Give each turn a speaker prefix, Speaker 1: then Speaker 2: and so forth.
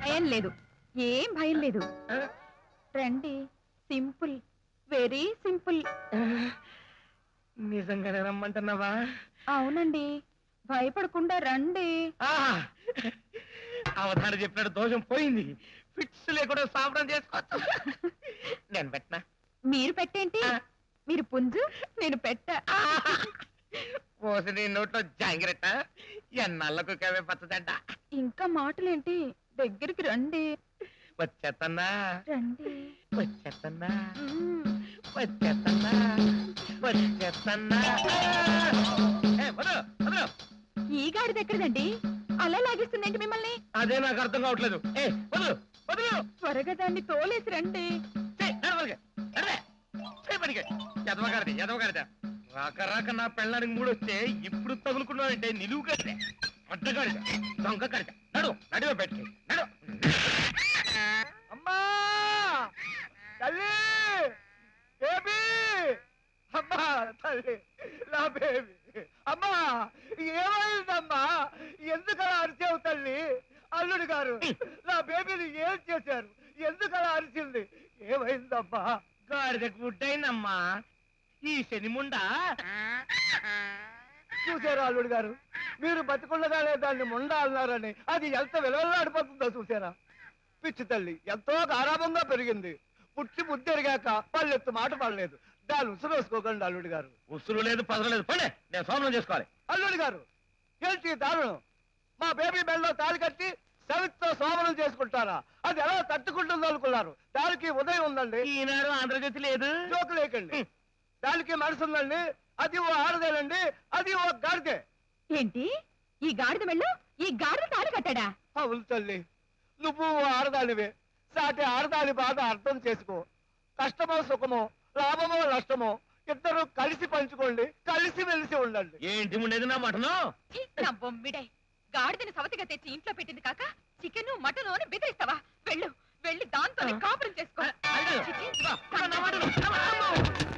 Speaker 1: భయం లేదు, ఏం భయం లేదు. రండి, సింపుల్, వెరీ సింపుల్.
Speaker 2: నిజంగానే రమ్మంటున్నావా?
Speaker 1: అవునండి, భయపడకుండా రండి.
Speaker 2: అవధాన చెప్పినట్టు దోషం పోయింది. ఫిట్స్ లేకుండా సాపడం చేసుకోవచ్చు. నేను పెట్టనా?
Speaker 1: మీరు పెట్టేంటి? మీరు పుంజు, నేను పెట్ట.
Speaker 2: పోసి నీ నోట్లో జాంగిరట్ట, ఎన్నాళ్ళకు కవే పచ్చదంట.
Speaker 1: ఇంకా మాటలేంటి, దగ్గరికి రండి.
Speaker 2: వచ్చేత్తన్నా,
Speaker 1: రండి.
Speaker 2: వచ్చేత్తన్నా,
Speaker 1: మ్మ్.
Speaker 2: వచ్చేత్తన్నా, వచ్చేత్తన్నా.
Speaker 1: ఈ గాడిద ఎక్కడదండి? అలా లాగిస్తుందేంటి మిమ్మల్ని?
Speaker 2: అదే నాకు అర్థం కావట్లేదు. వదలు వదలు,
Speaker 1: త్వరగా దాన్ని తోలేసి రండి.
Speaker 2: ఎదవగారిది ఎదవగారిద. రాక రాక నా పెళ్ళానికి మూడొస్తే ఇప్పుడు తగులుకున్నావంటే నిలువు కడితే అడ్డగాడిద, దొంగ కడిత. నడు నడివ పెట్టి నడు. అమ్మా తల్లి, బేబీ, అమ్మా తల్లి, నా బేబీ. అమ్మా ఏమైందమ్మా? ఎందుకలా అరిచావు తల్లి? అల్లుడు గారు నా బేబీని ఏం చేశారు? ఎందుకలా అరిచింది? ఏమైందమ్మా? గాడిద గుడ్డైందమ్మా. ఈ శనిముండా చూసారా అల్లుడు గారు? మీరు బతికుండగానే దాన్ని ముండా అన్నారని అది ఎంత విలువలాడిపోతుందో చూసారా? పిచ్చి తల్లి ఎంతో గారాభంగా పెరిగింది. పుట్టి బుద్ధి ఎరిగాక పల్లెత్తు మాట పడలేదు. దాన్ని ఉసురు వేసుకోకండి అల్లుడు గారు. ఉసురు లేదు పదరు లేదు, పడే నేను సోమనం చేసుకోవాలి. అల్లుడు గారు ఏంటి దారుణం? మా బేబీ బెల్లో తాళి కట్టి సవిత్తో సోమనం చేసుకుంటారా? అది ఎలా తట్టుకుంటుందో అనుకున్నారు? దానికి ఉదయం ఉందండి. ఈనాడు ఆంధ్రజ్యోతి లేదు. జోకు లేకండి, దానికి మనసు ఉందండి. అది ఓ ఆడదేనండి, అది ఓ గాడిదే.
Speaker 1: ఏంటి ఈ గాడిద వెళ్ళు? ఈ గాడిద తాళి కట్టాడా?
Speaker 2: అవును తల్లి, నువ్వు ఓ ఆడదానివే. సాటి ఆడదాని బాధ అర్థం చేసుకో. కష్టమో సుఖమో, లాభమో నష్టమో ఇద్దరు కలిసి పంచుకోండి, కలిసి మెలిసి ఉండండి. ఏంటి ఉండేది నా మటను?
Speaker 1: నా బొమ్మిడై, గాడిదని సవతిగా తెచ్చి ఇంట్లో పెట్టింది కాక చికెన్ మటన్ అని బెదిరిస్తావా? వెళ్ళు, వెళ్ళి దాంతో కాపురం చేసుకో.